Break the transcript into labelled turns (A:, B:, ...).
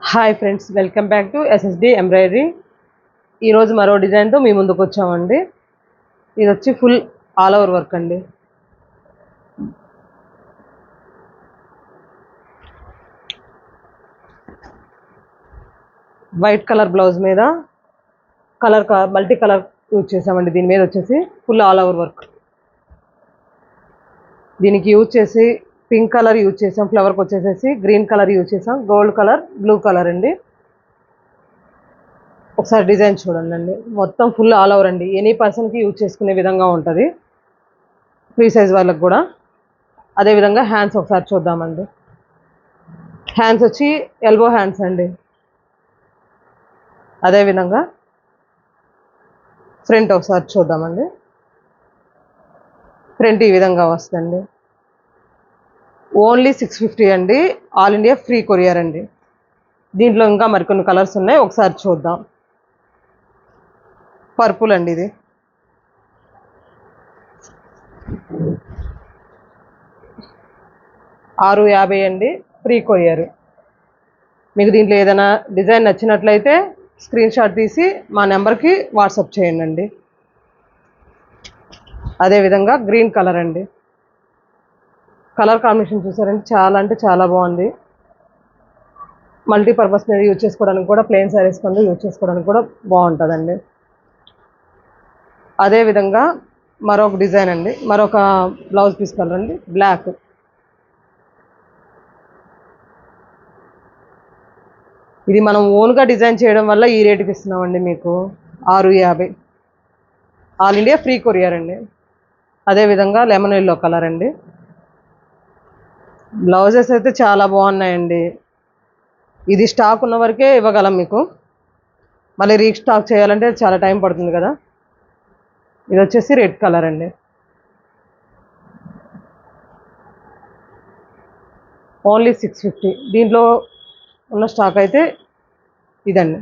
A: Hi friends, welcome back to SSD embroidery. ఈరోజు మరో డిజైన్తో మీ ముందుకు వచ్చామండి. ఇది వచ్చి ఫుల్ ఆల్ ఓవర్ వర్క్ అండి. వైట్ కలర్ బ్లౌజ్ మీద మల్టీ కలర్ యూజ్ చేసామండి. దీని మీద వచ్చేసి ఫుల్ ఆల్ ఓవర్ వర్క్. దీనికి యూజ్ చేసి పింక్ కలర్ యూజ్ చేసాం, ఫ్లవర్కి వచ్చేసేసి గ్రీన్ కలర్ యూజ్ చేసాం, గోల్డ్ కలర్, బ్లూ కలర్ అండి. ఒకసారి డిజైన్ చూడండి. మొత్తం ఫుల్ ఆల్ ఓవర్ అండి. ఎనీ పర్సన్కి యూజ్ చేసుకునే విధంగా ఉంటుంది, ఫ్రీ సైజ్ వాళ్ళకి కూడా. అదేవిధంగా హ్యాండ్స్ ఒకసారి చూద్దామండి. హ్యాండ్స్ వచ్చి ఎల్బో హ్యాండ్స్ అండి. అదేవిధంగా ఫ్రంట్ ఒకసారి చూద్దామండి. ఫ్రంట్ ఈ విధంగా వస్తుంది. ఓన్లీ 650 అండి. ఆల్ ఇండియా ఫ్రీ కొరియర్ అండి. దీంట్లో ఇంకా మరికొన్ని కలర్స్ ఉన్నాయి, ఒకసారి చూద్దాం. పర్పుల్ అండి, ఇది 650 అండి, ఫ్రీ కొరియర్. మీకు దీంట్లో ఏదైనా డిజైన్ నచ్చినట్లయితే స్క్రీన్ షాట్ తీసి మా నెంబర్కి వాట్సాప్ చేయండి. అదేవిధంగా గ్రీన్ కలర్ అండి. కలర్ కాంబినేషన్ చూసారంటే చాలా అంటే చాలా బాగుంది. మల్టీపర్పస్ మీద యూజ్ చేసుకోవడానికి కూడా, ప్లెయిన్ శారీస్ కింద యూజ్ చేసుకోవడానికి కూడా బాగుంటుందండి. అదేవిధంగా మరొక డిజైన్ అండి, మరొక బ్లౌజ్ పీస్ కలర్ అండి, బ్లాక్. ఇది మనం ఓన్గా డిజైన్ చేయడం వల్ల ఈ రేటుకి ఇస్తున్నామండి మీకు, 650. ఆల్ ఇండియా ఫ్రీ కొరియర్ అండి. అదేవిధంగా లెమన్ ఎల్లో కలర్ అండి. బ్లౌజెస్ అయితే చాలా బాగున్నాయండి. ఇది స్టాక్ ఉన్న వరకే ఇవ్వగలం మీకు, మళ్ళీ రీస్టాక్ చేయాలంటే చాలా టైం పడుతుంది కదా. ఇది వచ్చేసి రెడ్ కలర్ అండి. ఓన్లీ 650. దీంట్లో ఉన్న స్టాక్ అయితే ఇదండి.